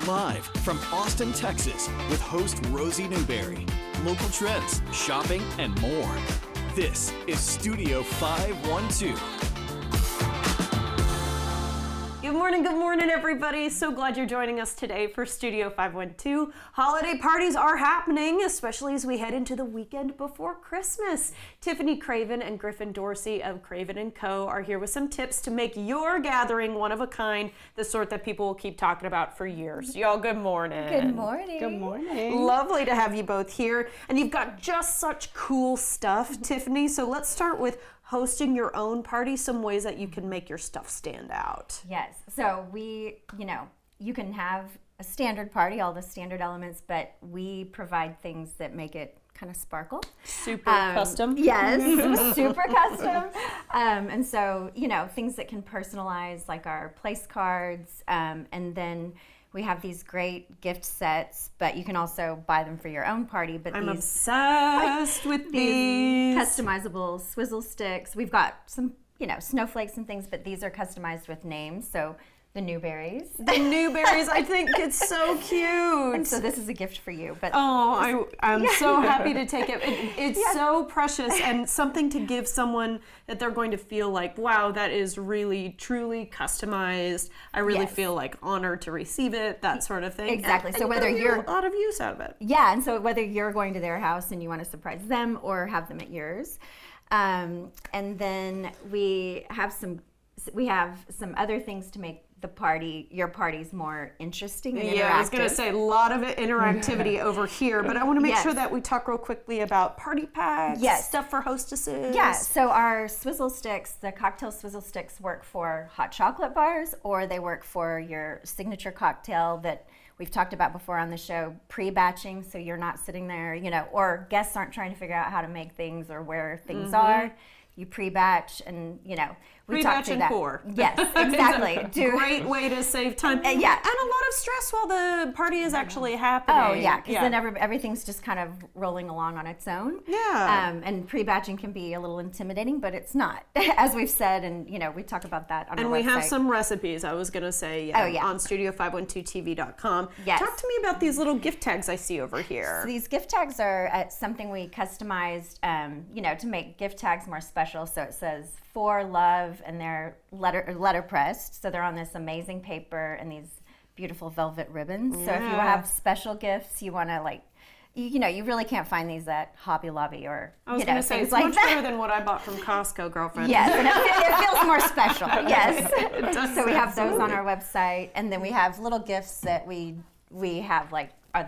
Live from Austin, Texas, with host Rosie Newberry. Local trends, shopping, and more. This is Studio 512. Good morning, everybody. So glad you're joining us today for Studio 512. Holiday parties are happening, especially as we head into the weekend before Christmas. Tiffany Craven and Griffin Dorsey of Craven & Co. are here with some tips to make your gathering one of a kind, the sort that people will keep talking about for years. Y'all, good morning. Good morning. Good morning. Lovely to have you both here. And you've got just such cool stuff, Tiffany. So let's start with hosting your own party, some ways that you can make your stuff stand out. Yes. So you can have a standard party, all the standard elements, but we provide things that make it kind of sparkle. Super custom. Yes, super custom. And so, things that can personalize, like our place cards, and then we have these great gift sets, but you can also buy them for your own party. But I'm obsessed with these customizable swizzle sticks. We've got some, snowflakes and things, but these are customized with names. So the Newberries. The Newberries, I think it's so cute. And so this is a gift for you. But I'm so happy to take it. It's so precious and something to give someone that they're going to feel like, wow, that is really, truly customized. I really feel like honored to receive it, that sort of thing. Exactly. And so whether you're a lot of use out of it. Yeah, and so whether you're going to their house and you want to surprise them or have them at yours. And then we have some other things to make your parties more interesting and interactive. Yeah, I was going to say a lot of interactivity over here, but I want to make sure that we talk real quickly about party packs, stuff for hostesses. Yeah, so our swizzle sticks, the cocktail swizzle sticks work for hot chocolate bars, or they work for your signature cocktail that we've talked about before on the show, pre-batching, so you're not sitting there, or guests aren't trying to figure out how to make things or where things are. You pre-batch and, we talked through that. Pour. Yes, exactly. Great way to save time. And a lot of stress while the party is actually happening. Oh, yeah, because then everything's just kind of rolling along on its own. Yeah. And pre-batching can be a little intimidating, but it's not, as we've said, and, we talk about that on our website. And we have some recipes, I was going to say, on studio512tv.com. Yes. Talk to me about these little gift tags I see over here. So these gift tags are something we customized, to make gift tags more special. So it says for love, and they're letter pressed. So they're on this amazing paper and these beautiful velvet ribbons. Yeah. So if you have special gifts, you want to you really can't find these at Hobby Lobby or I was going to say it's much better than what I bought from Costco, girlfriend. Yes, and it feels more special. Yes. So we have those on our website, and then we have little gifts that we have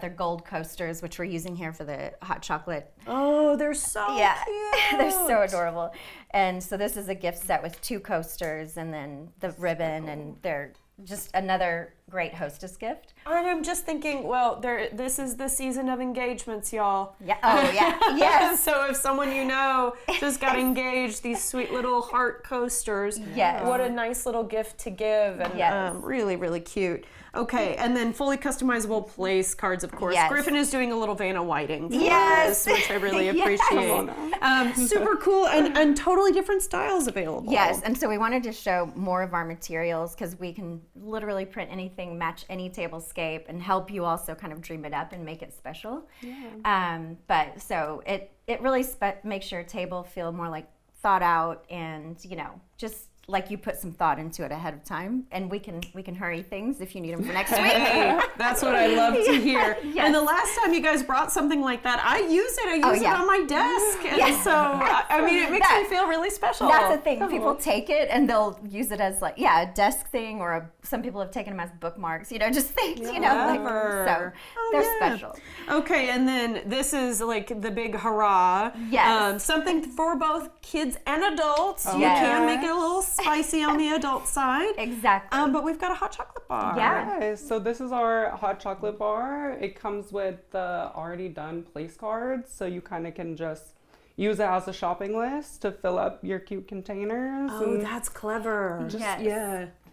they're gold coasters, which we're using here for the hot chocolate. Oh, they're so cute. They're so adorable. And so this is a gift set with 2 coasters and then the ribbon, and they're just another great hostess gift. And I'm just thinking, this is the season of engagements, y'all. Yeah. Oh, yeah. Yes. So if someone just got engaged, these sweet little heart coasters. Yes. What a nice little gift to give, and really, really cute. Okay, and then fully customizable place cards, of course. Yes. Griffin is doing a little Vanna Whiting for us, which I really appreciate. Super cool, and totally different styles available. Yes, and so we wanted to show more of our materials because we can literally print anything, match any tablescape, and help you also kind of dream it up and make it special. Yeah. But so it really makes your table feel more like thought out and, just like you put some thought into it ahead of time, and we can hurry things if you need them for next week. Hey, that's what I love to hear. Yes. And the last time you guys brought something like that, I use it. I use it on my desk, and so it makes me feel really special. That's the thing. People take it and they'll use it as a desk thing, or some people have taken them as bookmarks. Just things. So they're special. Okay, and then this is the big hurrah. Yes. Something for both kids and adults. You can make it a little spicy on the adult side. Exactly. But we've got a hot chocolate bar. Yeah. So this is our hot chocolate bar. It comes with the already done place cards, so you kind of can just use it as a shopping list to fill up your cute containers. Oh, that's clever.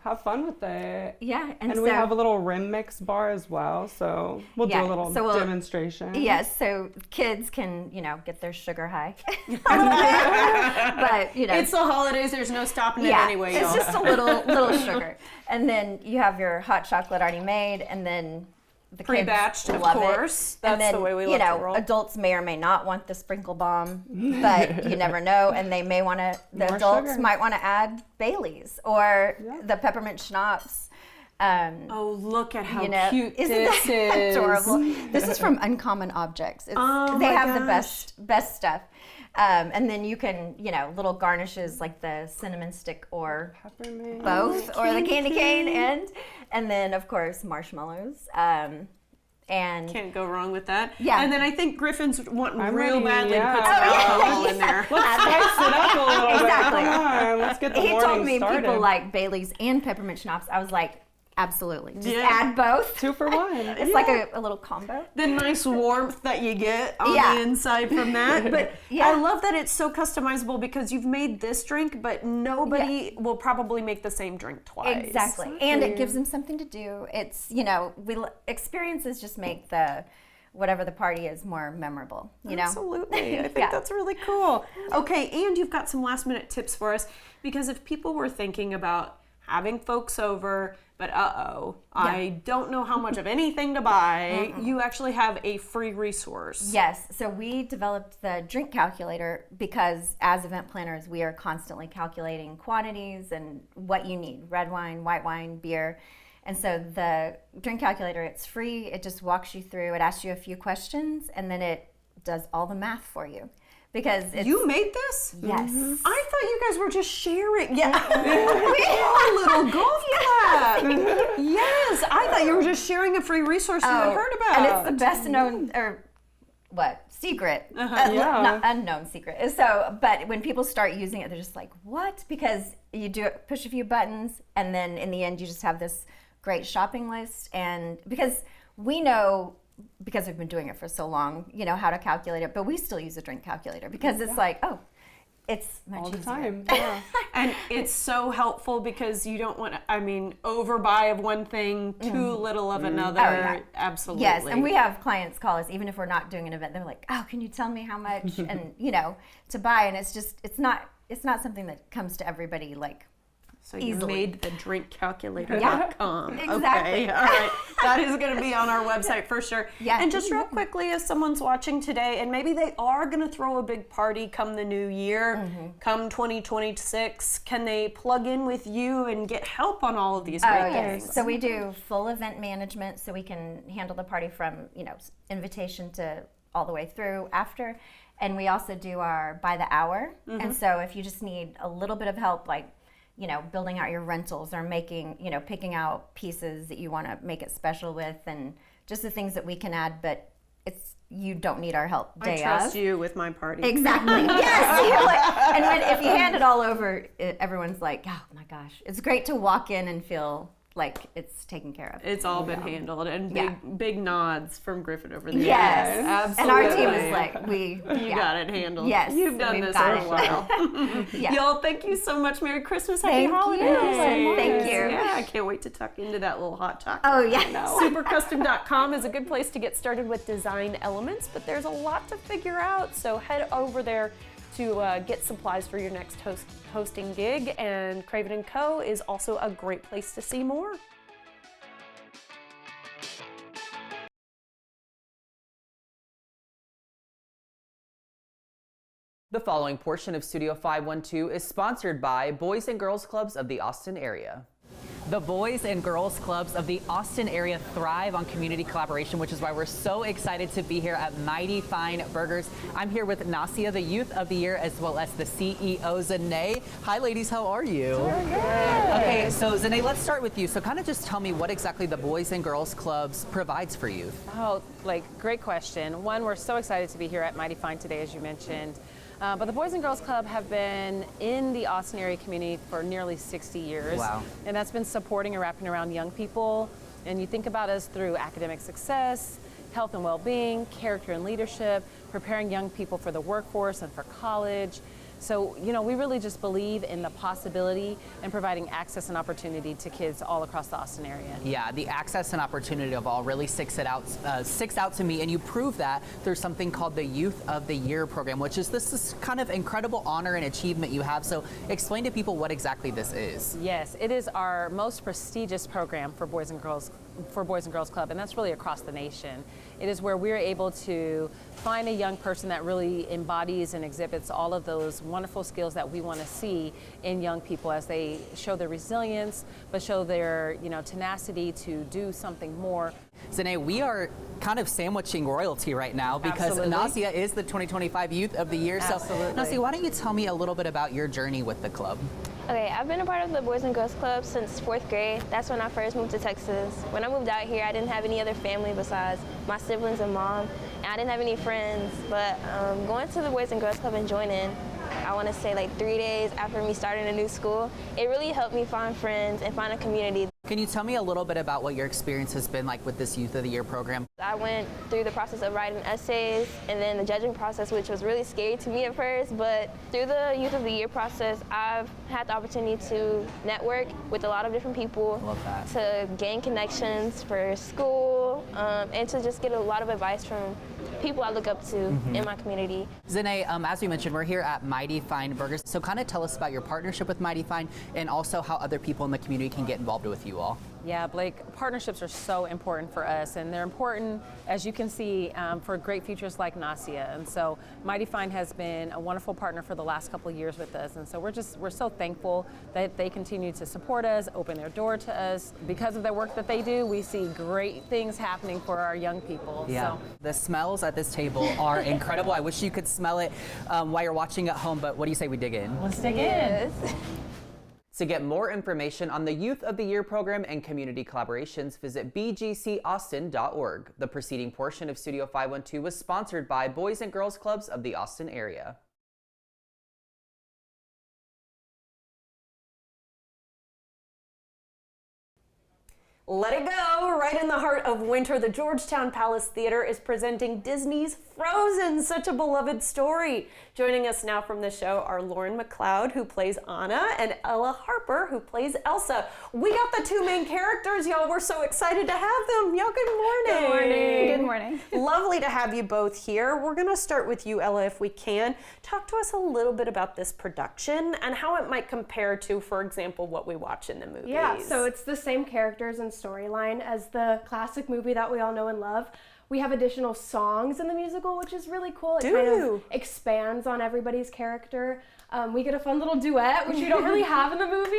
Have fun with it. Yeah. And we have a little rim mix bar as well, so we'll do a little demonstration. Yes, so kids can, get their sugar high. But, it's the holidays, there's no stopping it anyway, it's y'all. just a little sugar. And then you have your hot chocolate already made, and then the Pre-batched, kids of love course. it. That's And then, the way we you love to know, roll. adults may or may not want the sprinkle bomb, but you never know. And they may want to, the More adults sugar. might want to add Baileys or the peppermint schnapps. Oh, look at how You know, cute isn't this that is. adorable? This is from Uncommon Objects. It's, Oh they my have the gosh. best stuff. And then you can, you know, little garnishes like the cinnamon stick or Peppermint. both, or the candy cane, and then of course marshmallows. And Can't go wrong with that. Yeah. And then I think Griffin's wanting I'm real ready, badly yeah. to put some Oh, yeah. alcohol in there. Let's spice it up a little Exactly. bit. Come on, let's get the he morning told me started. people like Baileys and peppermint schnapps. I was like, absolutely, just Yeah. add both. 2 for 1. It's like a little combo. The nice warmth that you get on Yeah. the inside from that. But Yeah. I love that it's so customizable because you've made this drink, but nobody will probably make the same drink twice. Exactly. And it gives them something to do. It's, you know, experiences just make the whatever the party is more memorable, you know? Absolutely. I think Yeah. that's really cool. Okay, and you've got some last minute tips for us because if people were thinking about having folks over, but I don't know how much of anything to buy, you actually have a free resource. Yes, so we developed the drink calculator because as event planners, we are constantly calculating quantities and what you need, red wine, white wine, beer. And so the drink calculator, it's free. It just walks you through. It asks you a few questions, and then it does all the math for you. Because it's, You made this? yes. I thought you guys were just sharing. Yeah. A little golf clap. Yes. I thought you were just sharing a free resource you had heard about. And it's the best known, or what, secret. Yeah. Not unknown secret. So, but when people start using it, they're just like, what? Because you do it, push a few buttons, and then in the end, you just have this great shopping list. And because we know, because we've been doing it for so long, you know how to calculate it, but we still use a drink calculator because it's like, oh, it's much All the easier. time. Yeah. And it's so helpful because you don't want to, overbuy of one thing, too little of another. Oh, yeah. Absolutely. Yes, and we have clients call us even if we're not doing an event. They're like, "Oh, can you tell me how much?" and you know, to buy. And it's just, it's not something that comes to everybody like. So you easily. made the drinkcalculator.com. Exactly. Okay, all right. That is going to be on our website for sure. Yeah. And just real quickly, if someone's watching today and maybe they are going to throw a big party come the new year, come 2026, can they plug in with you and get help on all of these great Yes. things? So we do full event management, so we can handle the party from, you know, invitation to all the way through after. And we also do our by the hour. And so if you just need a little bit of help, like, you know, building out your rentals or making, you know, picking out pieces that you want to make it special with, and just the things that we can add, but you don't need our help day I trust of. you with my party. Exactly. Yes. You're like, and if you hand it all over, everyone's like, oh my gosh. It's great to walk in and feel like it's taken care of. It's all been handled, and big nods from Griffin over there. Yes. Absolutely. And our team is like, You got it handled. Yes, You've done we've this got for a it. while. Yeah. Y'all, thank you so much. Merry Christmas. Happy Thank you. holidays. Thank you. Yeah, I can't wait to tuck into that little hot chocolate. Oh, yeah. Supercustom.com is a good place to get started with design elements, but there's a lot to figure out. So head over there to get supplies for your next hosting gig. And Craven & Co. is also a great place to see more. The following portion of Studio 512 is sponsored by Boys and Girls Clubs of the Austin area. The Boys and Girls Clubs of the Austin area thrive on community collaboration, which is why we're so excited to be here at Mighty Fine Burgers. I'm here with Nasia, the Youth of the Year, as well as the CEO, Zanae. Hi, ladies, how are you? Doing good. Okay, so Zanae, let's start with you. So kind of just tell me what exactly the Boys and Girls Clubs provides for youth. Oh, great question. One, we're so excited to be here at Mighty Fine today, as you mentioned. But the Boys and Girls Club have been in the Austin area community for nearly 60 years. Wow. And that's been supporting and wrapping around young people. And you think about us through academic success, health and well-being, character and leadership, preparing young people for the workforce and for college. So, you know, we really just believe in the possibility and providing access and opportunity to kids all across the Austin area. Yeah, the access and opportunity of all really sticks out to me, and you prove that through something called the Youth of the Year program, which is this kind of incredible honor and achievement you have. So explain to people what exactly this is. Yes, it is our most prestigious program for Boys and Girls for Boys and Girls Club, and that's really across the nation. It is where we're able to find a young person that really embodies and exhibits all of those wonderful skills that we want to see in young people as they show their resilience, but show their tenacity to do something more. Zane, we are kind of sandwiching royalty right now because Nasia is the 2025 Youth of the Year. Absolutely. So, Nasia, why don't you tell me a little bit about your journey with the club? Okay, I've been a part of the Boys and Girls Club since 4th grade. That's when I first moved to Texas. When I moved out here, I didn't have any other family besides my siblings and mom, and I didn't have any friends. But going to the Boys and Girls Club and joining, I want to say like 3 days after me starting a new school, it really helped me find friends and find a community. Can you tell me a little bit about what your experience has been like with this Youth of the Year program? I went through the process of writing essays and then the judging process, which was really scary to me at first, but through the Youth of the Year process, I've had the opportunity to network with a lot of different people, Love that. to gain connections for school, and to just get a lot of advice from people I look up to in my community. Zane, as we mentioned, we're here at Mighty Fine Burgers. So kind of tell us about your partnership with Mighty Fine and also how other people in the community can get involved with you all. Yeah, Blake, partnerships are so important for us, and they're important, as you can see, for great futures like Nasia. And so Mighty Fine has been a wonderful partner for the last couple of years with us, and so we're so thankful that they continue to support us, open their door to us. Because of the work that they do, we see great things happening for our young people. Yeah, So. the smells at this table are incredible. I wish you could smell it while you're watching at home, but what do you say we dig in? Let's dig in. To get more information on the Youth of the Year program and community collaborations, visit bgcaustin.org. The preceding portion of Studio 512 was sponsored by Boys and Girls Clubs of the Austin area. Let it go! Right in the heart of winter, the Georgetown Palace Theater is presenting Disney's Frozen, such a beloved story. Joining us now from the show are Lauren McLeod, who plays Anna, and Ella Harper, who plays Elsa. We got the two main characters, y'all. We're so excited to have them. Y'all, good morning. Good morning. Good morning. Lovely to have you both here. We're going to start with you, Ella, if we can. Talk to us a little bit about this production and how it might compare to, for example, what we watch in the movies. Yeah, so it's the same characters and storyline as the classic movie that we all know and love. We have additional songs in the musical, which is really cool. It kind of expands on everybody's character. We get a fun little duet, which we don't really have in the movie.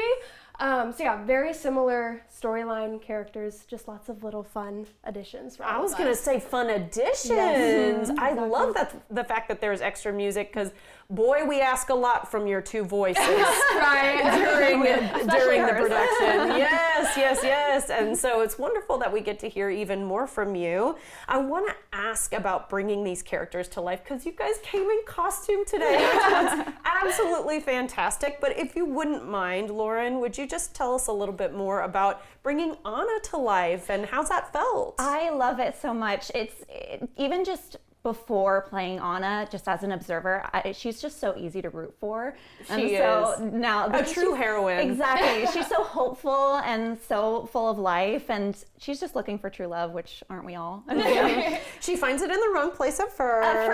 So yeah, very similar storyline characters, just lots of little fun additions. For I was going to say fun additions. Yes. I love the fact that there's extra music because, boy, we ask a lot from your two voices during the production. Yes. And so it's wonderful that we get to hear even more from you. I want to ask about bringing these characters to life because you guys came in costume today, which was absolutely fantastic. But if you wouldn't mind, Lauren, would you just tell us a little bit more about bringing Anna to life and how's that felt? I love it so much. Even just before playing Anna, just as an observer, she's just so easy to root for. She is now a true heroine. Exactly. She's so hopeful and so full of life, and she's just looking for true love, which aren't we all? She finds it in the wrong place at first. But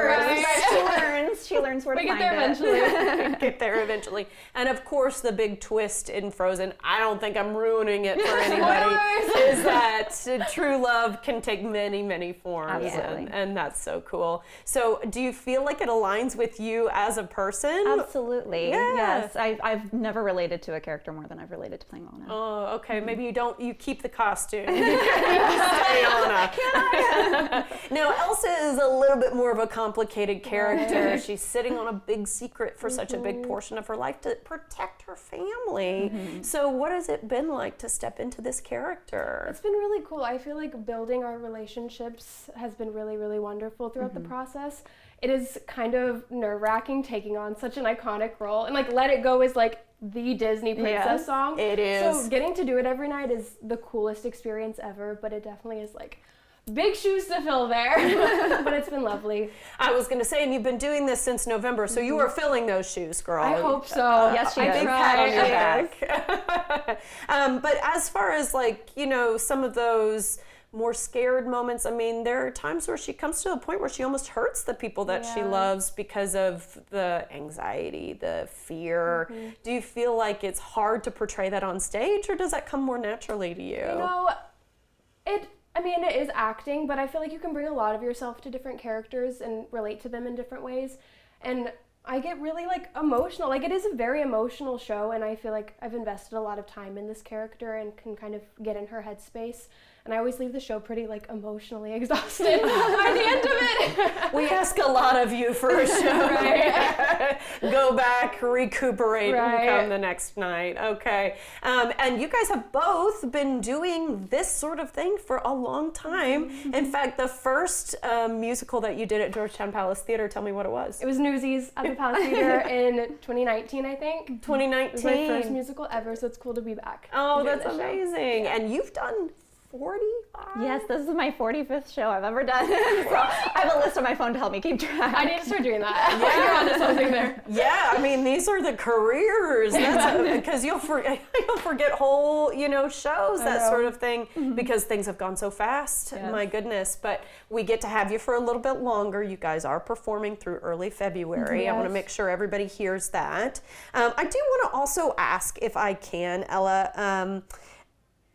she learns where to find it. Get there eventually. And of course, the big twist in Frozen, I don't think I'm ruining it for anybody, is that true love can take many, many forms. And that's so cool. So do you feel like it aligns with you as a person? Absolutely. Yeah. Yes. I've never related to a character more than I've related to playing Anna. Oh, okay. Maybe you keep the costume. Stay Anna. Now, Elsa is a little bit more of a complicated character. She's sitting on a big secret for such a big portion of her life to protect her family. So what has it been like to step into this character? It's been really cool. I feel like building our relationships has been really, really wonderful throughout the process. It is kind of nerve-wracking taking on such an iconic role, and like Let It Go is like the Disney princess song. It is. So getting to do it every night is the coolest experience ever, but it definitely is like big shoes to fill there. But it's been lovely. I was going to say, and you've been doing this since November, so you are filling those shoes, girl. I hope so. Yes, she A does. big pat on your back. But as far as like, some of those more scared moments, I mean, there are times where she comes to a point where she almost hurts the people that she loves because of the anxiety, the fear. Do you feel like it's hard to portray that on stage, or does that come more naturally to you? It is acting, but I feel like you can bring a lot of yourself to different characters and relate to them in different ways. And I get really emotional. It is a very emotional show, and I feel like I've invested a lot of time in this character and can kind of get in her headspace. And I always leave the show pretty emotionally exhausted by the end of it. We ask a lot of you for a show. Right? Go back, recuperate, and come the next night. Okay. And you guys have both been doing this sort of thing for a long time. In fact, the first musical that you did at Georgetown Palace Theater, tell me what it was. It was Newsies at the Palace Theater in 2019, I think. 2019. It was my first musical ever, so it's cool to be back. Oh, that's amazing. And you've done 45? Yes, this is my 45th show I've ever done. So I have a list on my phone to help me keep track. I need to start doing that. Yeah. You're onto something there. Yeah, these are the careers. Because you'll forget whole, shows, that sort of thing, because things have gone so fast. Yes. My goodness. But we get to have you for a little bit longer. You guys are performing through early February. Yes. I want to make sure everybody hears that. I do want to also ask, if I can, Ella,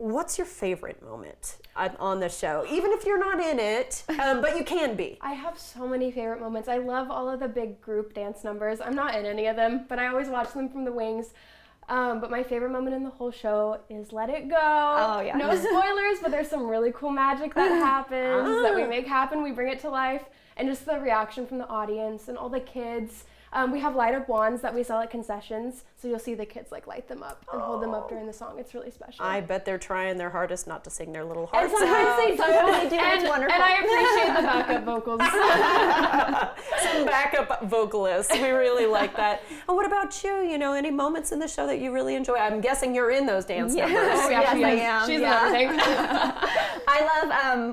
what's your favorite moment on the show? Even if you're not in it, but you can be. I have so many favorite moments. I love all of the big group dance numbers. I'm not in any of them, but I always watch them from the wings. But my favorite moment in the whole show is Let It Go. Oh, yeah. No spoilers, but there's some really cool magic that happens, that we make happen. We bring it to life. And just the reaction from the audience and all the kids. We have light up wands that we sell at concessions, so you'll see the kids light them up and hold them up during the song. It's really special. I bet they're trying their hardest not to sing their little hearts out. And sometimes they do. It's wonderful. And I appreciate the backup vocals. Some backup vocalists. We really like that. And what about you? Any moments in the show that you really enjoy? I'm guessing you're in those dance numbers. Oh, yeah, yes, I am. She's in everything. I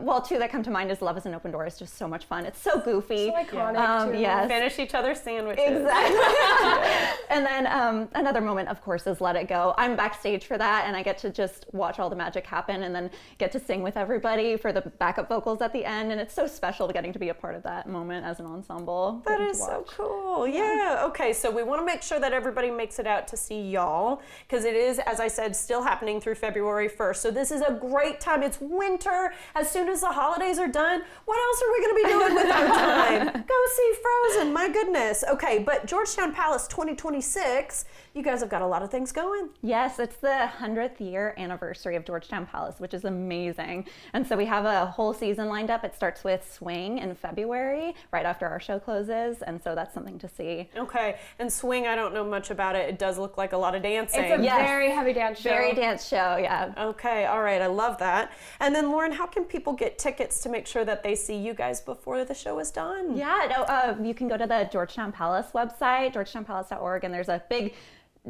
love, two that come to mind is Love is an Open Door. It's just so much fun. It's so goofy. So iconic, too. Yes. Finish each other's sandwiches. Exactly. And then another moment, of course, is Let It Go. I'm backstage for that, and I get to just watch all the magic happen and then get to sing with everybody for the backup vocals at the end. And it's so special getting to be a part of that moment as an ensemble. That is so cool. Yeah. Okay, so we want to make sure that everybody makes it out to see y'all, because it is, as I said, still happening through February 1st. So this is a great time. It's winter. As soon as the holidays are done, what else are we going to be doing with our time? Go see Frozen. My goodness. Okay, but Georgetown Palace 2026, you guys have got a lot of things going. Yes, it's the 100th year anniversary of Georgetown Palace, which is amazing. And so we have a whole season lined up. It starts with Swing in February, right after our show closes, and so that's something to see. Okay, and Swing, I don't know much about it. It does look like a lot of dancing. It's a very heavy dance show. Very dance show, yeah. Okay, all right, I love that. And then Lauren, how can people get tickets to make sure that they see you guys before the show is done? Yeah, you can go to the Georgetown Palace website, georgetownpalace.org, and there's a big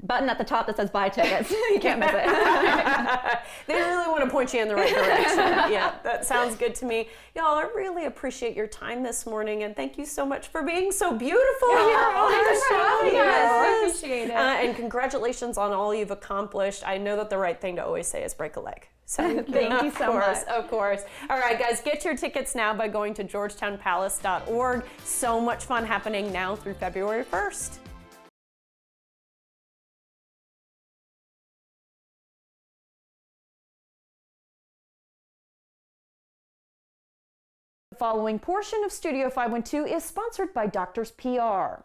button at the top that says buy tickets. You can't miss it. They really want to point you in the right direction. Yeah, that sounds good to me. Y'all, I really appreciate your time this morning, and thank you so much for being so beautiful here on our show. I appreciate it. And congratulations on all you've accomplished. I know that the right thing to always say is break a leg. So thank you so much. Of course. All right, guys, get your tickets now by going to georgetownpalace.org. So much fun happening now through February 1st. The following portion of Studio 512 is sponsored by Doctors PR.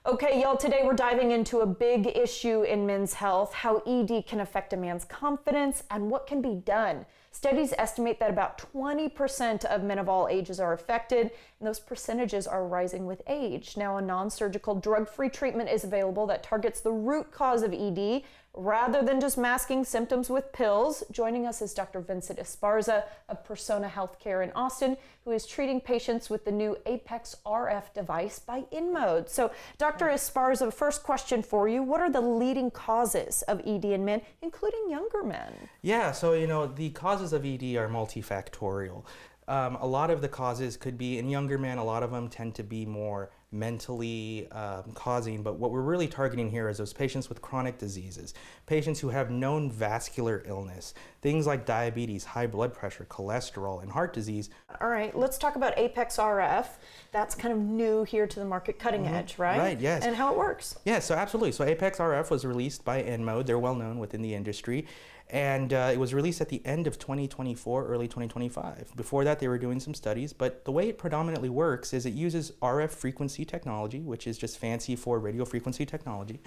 Okay, y'all, today we're diving into a big issue in men's health, how ED can affect a man's confidence and what can be done. Studies estimate that about 20% of men of all ages are affected, and those percentages are rising with age. Now, a non-surgical drug-free treatment is available that targets the root cause of ED rather than just masking symptoms with pills. Joining us is Dr. Vincent Esparza of Persona Healthcare in Austin, who is treating patients with the new Apex RF device by InMode. So, Dr. Esparza, first question for you. What are the leading causes of ED in men, including younger men? Yeah, so, the causes of ED are multifactorial. A lot of the causes could be in younger men. A lot of them tend to be more mentally causing, but what we're really targeting here is those patients with chronic diseases, patients who have known vascular illness, things like diabetes, high blood pressure, cholesterol, and heart disease. All right, let's talk about Apex RF. That's kind of new here to the market, cutting edge, right? Right, yes. And how it works. Yeah, so absolutely. So Apex RF was released by InMode. They're well known within the industry. And it was released at the end of 2024, early 2025. Before that, they were doing some studies, but the way it predominantly works is it uses RF frequency technology, which is just fancy for radio frequency technology.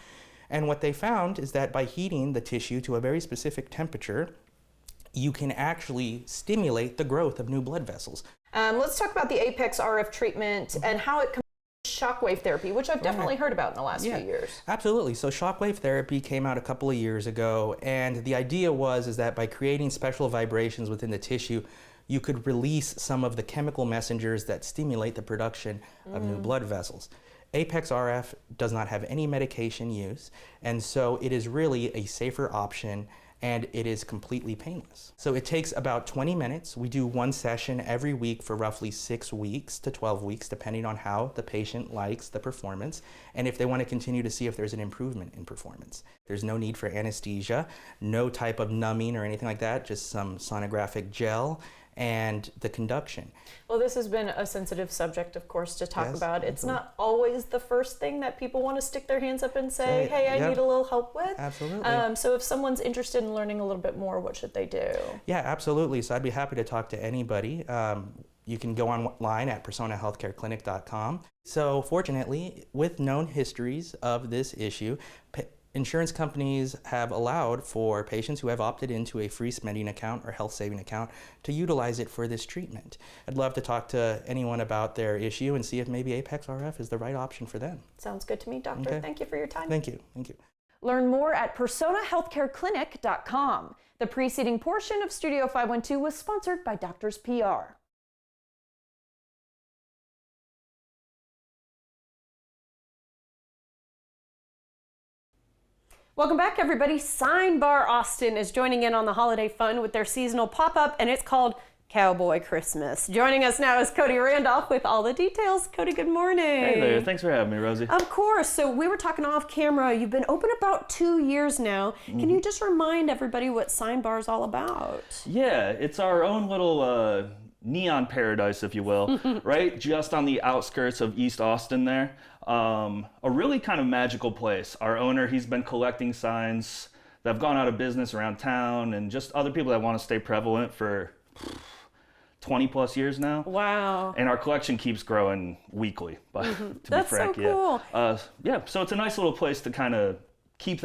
And what they found is that by heating the tissue to a very specific temperature, you can actually stimulate the growth of new blood vessels. Let's talk about the Apex RF treatment and how it shockwave therapy, which I've definitely heard about in the last few years. Absolutely. So shockwave therapy came out a couple of years ago, and the idea is that by creating special vibrations within the tissue, you could release some of the chemical messengers that stimulate the production of new blood vessels. Apex RF does not have any medication use, and so it is really a safer option, and it is completely painless. So it takes about 20 minutes. We do one session every week for roughly 6 weeks to 12 weeks, depending on how the patient likes the performance, and if they want to continue to see if there's an improvement in performance. There's no need for anesthesia, no type of numbing or anything like that, just some sonographic gel and the conduction. Well, this has been a sensitive subject, of course, to talk about. It's absolutely. not always the first thing that people want to stick their hands up and say, hey, I need a little help with. Absolutely. So if someone's interested in learning a little bit more, what should they do? Yeah, absolutely. So I'd be happy to talk to anybody. You can go online at personahealthcareclinic.com. So fortunately, with known histories of this issue, insurance companies have allowed for patients who have opted into a free spending account or health saving account to utilize it for this treatment. I'd love to talk to anyone about their issue and see if maybe Apex RF is the right option for them. Sounds good to me, Doctor. Okay. Thank you for your time. Thank you. Thank you. Learn more at personahealthcareclinic.com. The preceding portion of Studio 512 was sponsored by Doctors PR. Welcome back, everybody. Sign Bar Austin is joining in on the holiday fun with their seasonal pop-up, and it's called Cowboy Christmas. Joining us now is Cody Randolph with all the details. Cody, good morning. Hey there. Thanks for having me, Rosie. Of course. So we were talking off camera. You've been open about 2 years now. Can you just remind everybody what Sign Bar is all about? Yeah, it's our own little neon paradise, if you will, right? Just on the outskirts of East Austin there. A really kind of magical place. Our owner, he's been collecting signs that have gone out of business around town and just other people that want to stay prevalent for 20 plus years now. Wow. And our collection keeps growing weekly, to That's be frank. so cool. Yeah, so it's a nice little place to kind of keep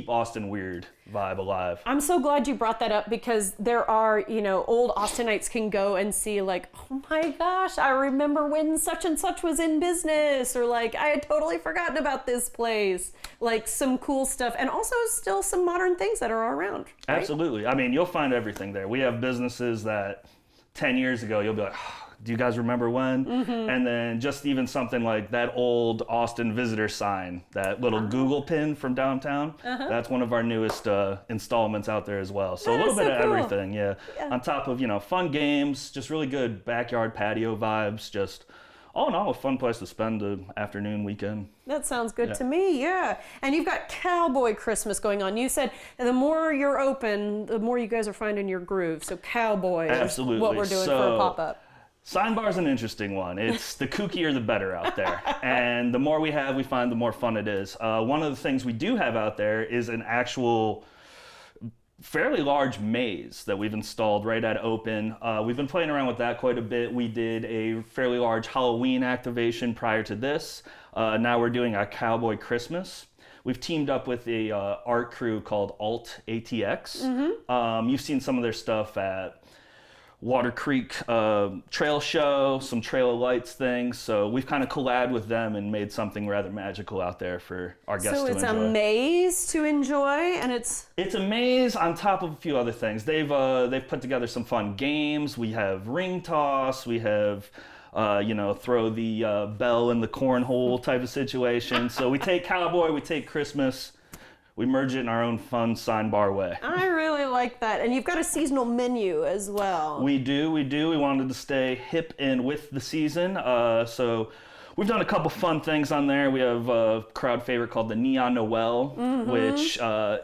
Austin weird vibe alive. I'm so glad you brought that up because there are, old Austinites can go and see like, oh my gosh, I remember when such and such was in business, or like, I had totally forgotten about this place. Like some cool stuff, and also still some modern things that are around. Right? Absolutely. I mean, you'll find everything there. We have businesses that 10 years ago, you'll be like, do you guys remember when? And then just even something like that old Austin visitor sign, that little Google pin from downtown, that's one of our newest installments out there as well. So a little bit of everything, yeah. On top of, fun games, just really good backyard patio vibes, just all in all, a fun place to spend the afternoon, weekend. That sounds good to me, yeah. And you've got Cowboy Christmas going on. You said the more you're open, the more you guys are finding your groove. So Cowboy is what we're doing for a pop-up. Sign Bar's an interesting one. It's the kookier the better out there. And the more we have, we find the more fun it is. One of the things we do have out there is an actual fairly large maze that we've installed right at Open. We've been playing around with that quite a bit. We did a fairly large Halloween activation prior to this. Now we're doing a Cowboy Christmas. We've teamed up with a art crew called Alt ATX. You've seen some of their stuff at Water Creek trail show, some Trail of Lights things. So we've kind of collabed with them and made something rather magical out there for our guests to enjoy. So it's a maze to enjoy, and it's a maze on top of a few other things. They've put together some fun games. We have ring toss. We have throw the bell in the cornhole type of situation. So we take Cowboy, we take Christmas. We merge it in our own fun Sign Bar way. I really like that. And you've got a seasonal menu as well. We do. We wanted to stay hip and with the season. So we've done a couple fun things on there. We have a crowd favorite called the Neon Noel, which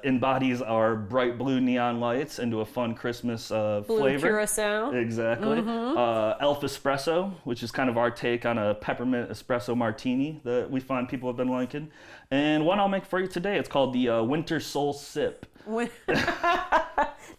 embodies our bright blue neon lights into a fun Christmas blue flavor. Curacao. Exactly. Elf Espresso, which is kind of our take on a peppermint espresso martini that we find people have been liking. And one I'll make for you today, it's called the Winter Soul Sip.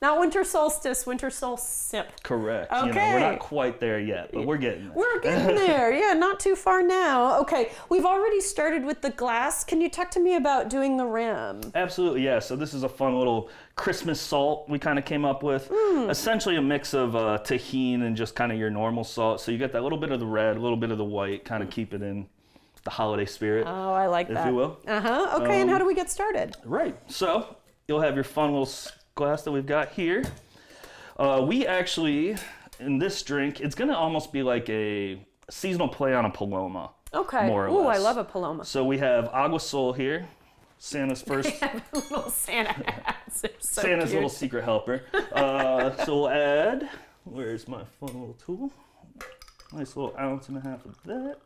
Not winter solstice, winter solstice. Correct. Okay. You know, we're not quite there yet, but we're getting there. We're getting there. Yeah, not too far now. Okay, we've already started with the glass. Can you talk to me about doing the rim? Absolutely, yeah. So this is a fun little Christmas salt we kind of came up with. Essentially a mix of tahini and just kind of your normal salt. So you get that little bit of the red, a little bit of the white, kind of keep it in the holiday spirit. Oh, I like that. If you will. Okay, and how do we get started? Right. So you'll have your fun little glass that we've got here. We actually, in this drink, it's going to almost be like a seasonal play on a Paloma. Okay. More or Ooh, less. I love a Paloma. So we have Agua Sol here, Santa's first. Little Santa hats. They're so Santa's cute. little secret helper. So we'll add, where's my fun little tool? Nice little 1.5 ounces of that.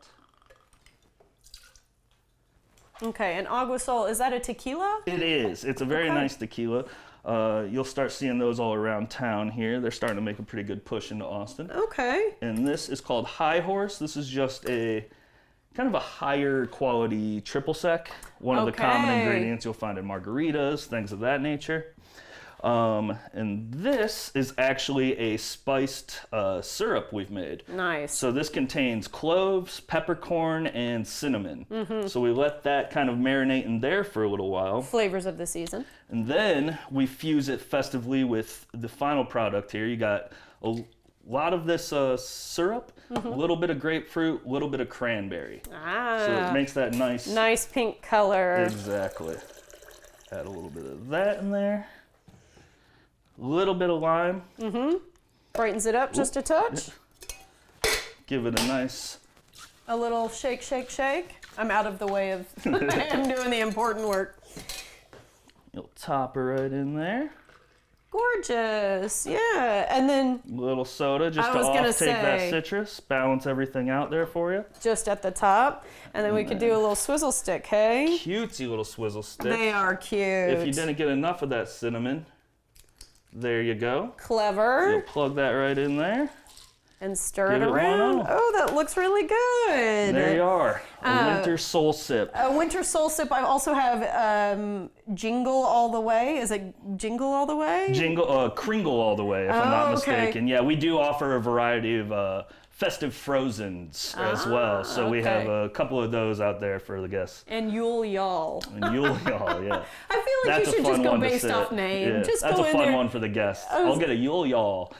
Okay, and Agua Sol, is that a tequila? It is. It's a very nice tequila. You'll start seeing those all around town here. They're starting to make a pretty good push into Austin. Okay. And this is called High Horse. This is just a kind of a higher quality triple sec. One of the common ingredients you'll find in margaritas, things of that nature. And this is actually a spiced syrup we've made. Nice. So this contains cloves, peppercorn, and cinnamon. So we let that kind of marinate in there for a little while. Flavors of the season. And then we fuse it festively with the final product here. You got a lot of this syrup, a little bit of grapefruit, a little bit of cranberry. So it makes that nice pink color. Exactly. Add a little bit of that in there. A little bit of lime. Brightens it up just a touch. Give it a little shake, shake, shake. I'm out of the way of I'm doing the important work. You'll top her right in there. Gorgeous. Yeah. And then A little soda just to off-take that citrus, balance everything out there for you. just at the top. And then we could do a little swizzle stick, hey? Cutesy little swizzle stick. They are cute. If you didn't get enough of that cinnamon, there you go. Clever. You'll plug that right in there. And stir Give it it one around. on. Oh, that looks really good. There you are. A winter soul sip. A winter soul sip. I also have Jingle All the Way. Is it Jingle All the Way? Kringle all the way, if I'm not mistaken. Yeah, we do offer a variety of festive frozens as well. So we have a couple of those out there for the guests. And Yule Y'all. And Yule Y'all, yeah. I feel like That's you a should fun just go one to based sit. off name. Yeah, Just that's go a in fun there. one for the guests. I'll get a Yule Y'all.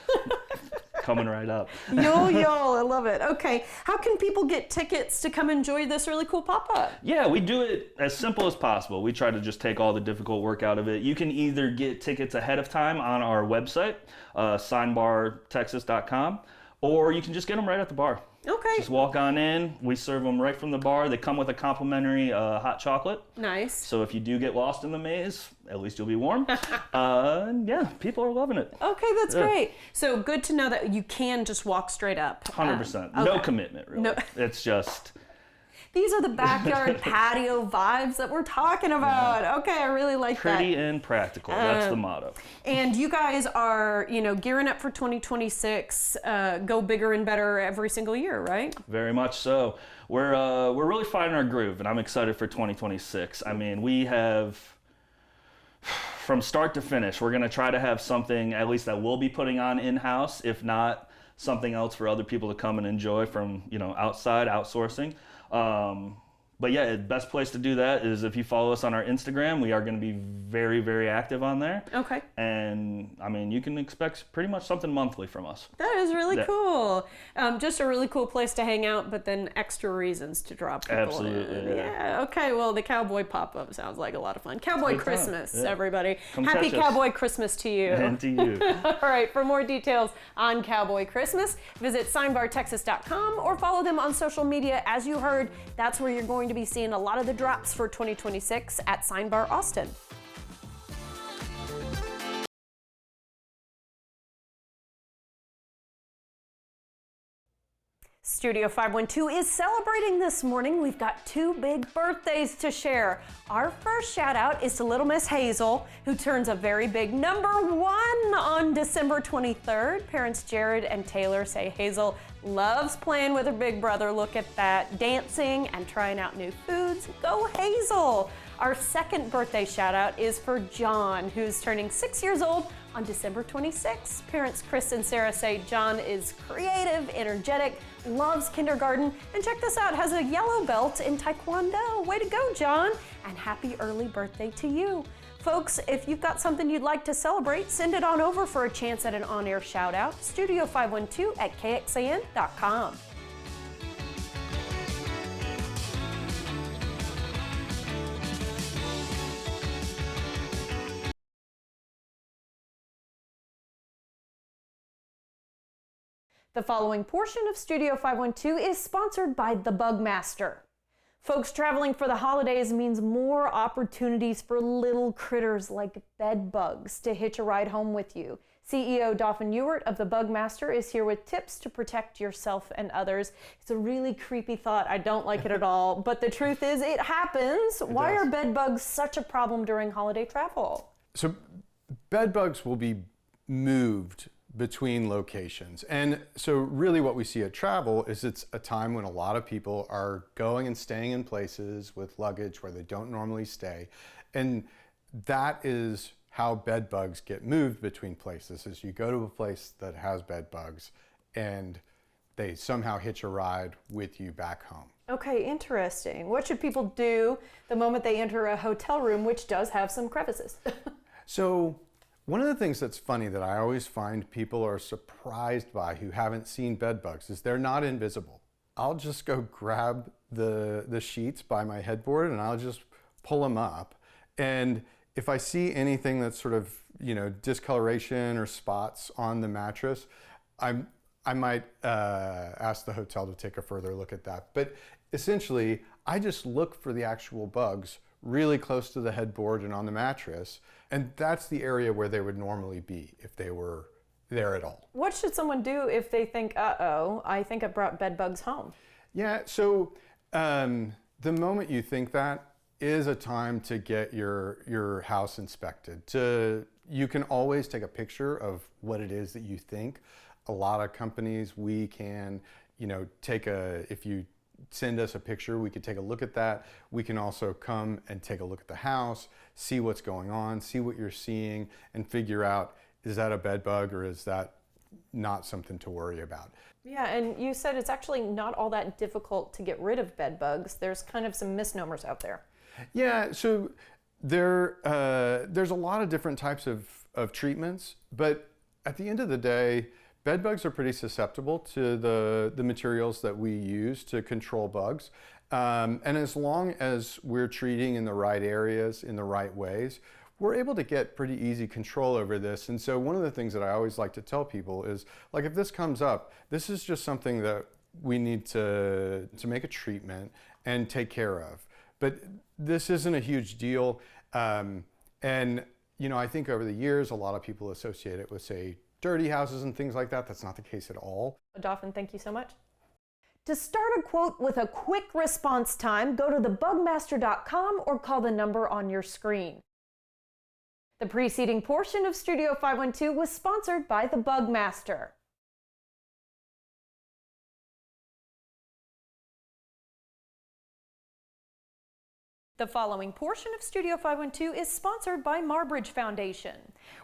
Coming right up. Yule Y'all, I love it. Okay, how can people get tickets to come enjoy this really cool pop-up? Yeah, we do it as simple as possible. We try to just take all the difficult work out of it. You can either get tickets ahead of time on our website, signbartexas.com, or you can just get them right at the bar. Okay. Just walk on in. We serve them right from the bar. They come with a complimentary hot chocolate. Nice. So if you do get lost in the maze, at least you'll be warm. Yeah, people are loving it. Okay, that's great. So good to know that you can just walk straight up. 100%. No commitment, really. No. It's just... These are the backyard patio vibes that we're talking about. Okay, I really like pretty that. and practical. That's the motto. And you guys are, gearing up for 2026. Go bigger and better every single year, right? Very much so. We're really finding our groove, and I'm excited for 2026. I mean, we have, from start to finish, we're going to try to have something at least that we'll be putting on in-house, if not something else for other people to come and enjoy from outside, outsourcing. But yeah, the best place to do that is if you follow us on our Instagram. We are going to be very, very active on there. Okay. And I mean, you can expect pretty much something monthly from us. That is really cool. Just a really cool place to hang out, but then extra reasons to draw people Absolutely, in. yeah. Okay, well, the cowboy pop-up sounds like a lot of fun. Cowboy Good time, Christmas, yeah. everybody. Come Happy catch us. Cowboy Christmas to you. And to you. All right, for more details on Cowboy Christmas, visit signbartexas.com or follow them on social media. As you heard, that's where you're going to be seeing a lot of the drops for 2026 at Signbar Austin. Studio 512 is celebrating this morning. We've got two big birthdays to share. Our first shout out is to little Miss Hazel, who turns a very big #1 on December 23rd. Parents Jared and Taylor say Hazel loves playing with her big brother. Look at that, dancing and trying out new foods. Go Hazel! Our second birthday shout out is for John, who's turning 6 years old on December 26th. Parents Chris and Sarah say John is creative, energetic, loves kindergarten, and check this out, has a yellow belt in Taekwondo. Way to go, John, and happy early birthday to you. Folks, if you've got something you'd like to celebrate, send it on over for a chance at an on-air shout out. Studio512@KXAN.com. The following portion of Studio 512 is sponsored by The Bugmaster. Folks, traveling for the holidays means more opportunities for little critters like bed bugs to hitch a ride home with you. CEO Dauphin Ewart of The Bugmaster is here with tips to protect yourself and others. It's a really creepy thought. I don't like it at all, but the truth is it happens. Why are bed bugs such a problem during holiday travel? So bed bugs will be moved between locations. And so really what we see at travel is it's a time when a lot of people are going and staying in places with luggage where they don't normally stay. And that is how bed bugs get moved between places, is you go to a place that has bed bugs and they somehow hitch a ride with you back home. Okay, interesting. What should people do the moment they enter a hotel room, which does have some crevices? So one of the things that's funny that I always find people are surprised by who haven't seen bed bugs is they're not invisible. I'll just go grab the sheets by my headboard and I'll just pull them up. And if I see anything that's sort of, discoloration or spots on the mattress, I might ask the hotel to take a further look at that. But essentially, I just look for the actual bugs really close to the headboard and on the mattress. And that's the area where they would normally be if they were there at all. What should someone do if they think, uh-oh, I think I brought bed bugs home? Yeah, so the moment you think that is a time to get your house inspected. You can always take a picture of what it is that you think. A lot of companies, we can, if you send us a picture, we could take a look at that. We can also come and take a look at the house, see what's going on, see what you're seeing, and figure out, is that a bed bug or is that not something to worry about? Yeah, and you said it's actually not all that difficult to get rid of bed bugs. There's kind of some misnomers out there. Yeah, so there's a lot of different types of treatments, but at the end of the day, bed bugs are pretty susceptible to the materials that we use to control bugs. And as long as we're treating in the right areas, in the right ways, we're able to get pretty easy control over this. And so one of the things that I always like to tell people is, like, if this comes up, this is just something that we need to make a treatment and take care of. But this isn't a huge deal. And, I think over the years, a lot of people associate it with, say, dirty houses and things like that. That's not the case at all. Dauphin, thank you so much. To start a quote with a quick response time, go to thebugmaster.com or call the number on your screen. The preceding portion of Studio 512 was sponsored by The Bugmaster. The following portion of Studio 512 is sponsored by Marbridge Foundation.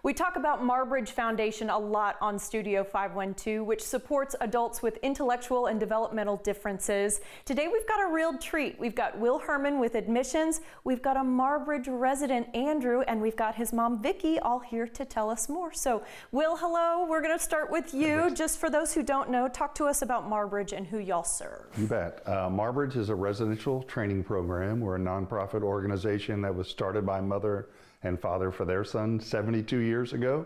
We talk about Marbridge Foundation a lot on Studio 512, which supports adults with intellectual and developmental differences. Today we've got a real treat. We've got Will Herman with admissions, we've got a Marbridge resident, Andrew, and we've got his mom, Vicki, all here to tell us more. So, Will, hello. We're going to start with you. Just for those who don't know, talk to us about Marbridge and who y'all serve. You bet. Marbridge is a residential training program. We're a nonprofit organization that was started by mother and father for their son 72 years ago.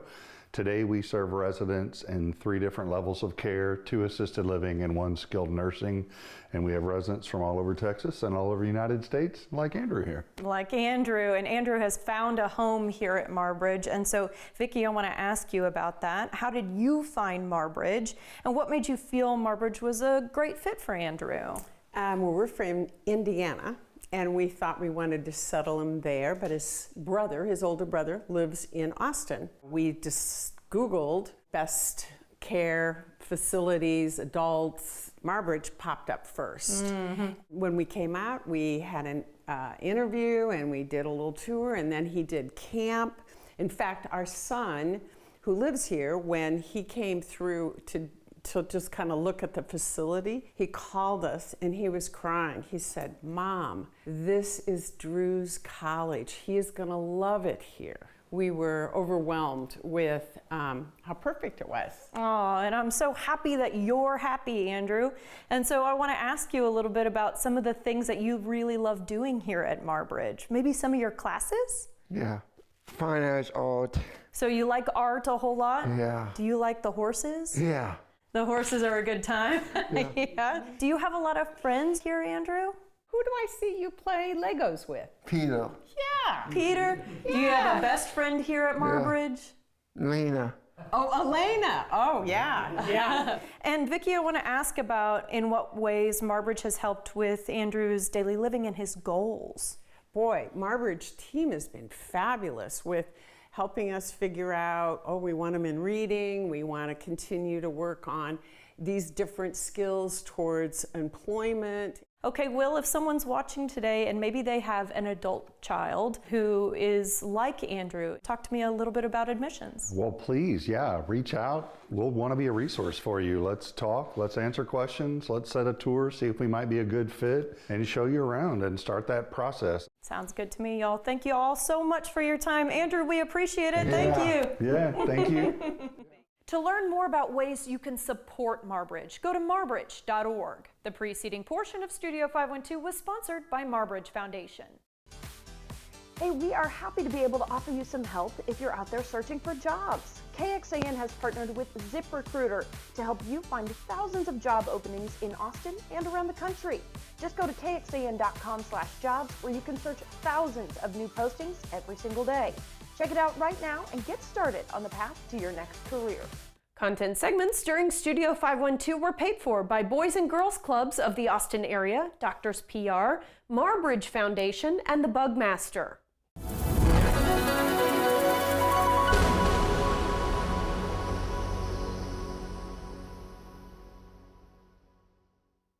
Today we serve residents in 3 different levels of care, 2 assisted living and 1 skilled nursing. And we have residents from all over Texas and all over the United States, like Andrew here. Like Andrew, and Andrew has found a home here at Marbridge. And so, Vicki, I want to ask you about that. How did you find Marbridge, and what made you feel Marbridge was a great fit for Andrew? Well, we're from Indiana, and we thought we wanted to settle him there, but his older brother, lives in Austin. We just Googled best care facilities, adults, Marbridge popped up first. When we came out, we had an interview and we did a little tour, and then he did camp. In fact, our son, who lives here, when he came through to just kind of look at the facility, he called us and he was crying. He said, "Mom, this is Drew's college. He is going to love it here." We were overwhelmed with how perfect it was. Oh, and I'm so happy that you're happy, Andrew. And so I want to ask you a little bit about some of the things that you really love doing here at Marbridge. Maybe some of your classes? Yeah, fine arts, art. So you like art a whole lot? Yeah. Do you like the horses? Yeah. The horses are a good time? Yeah. Do you have a lot of friends here, Andrew? Who do I see you play Legos with? Peter. Yeah. Peter? Yeah. Do you have a best friend here at Marbridge? Lena. Oh, Elena. Oh, yeah. Yeah. And Vicki, I want to ask about in what ways Marbridge has helped with Andrew's daily living and his goals. Boy, Marbridge team has been fabulous with helping us figure out, we want him in reading, we want to continue to work on these different skills towards employment. Okay, Will, if someone's watching today and maybe they have an adult child who is like Andrew, talk to me a little bit about admissions. Well, please, yeah, reach out. We'll want to be a resource for you. Let's talk, let's answer questions, let's set a tour, see if we might be a good fit, and show you around and start that process. Sounds good to me, y'all. Thank you all so much for your time. Andrew, we appreciate it. Thank you. Yeah, thank you. To learn more about ways you can support Marbridge, go to marbridge.org. The preceding portion of Studio 512 was sponsored by Marbridge Foundation. Hey, we are happy to be able to offer you some help if you're out there searching for jobs. KXAN has partnered with ZipRecruiter to help you find thousands of job openings in Austin and around the country. Just go to kxan.com/jobs where you can search thousands of new postings every single day. Check it out right now and get started on the path to your next career. Content segments during Studio 512 were paid for by Boys and Girls Clubs of the Austin area, Doctors PR, Marbridge Foundation, and the Bugmaster.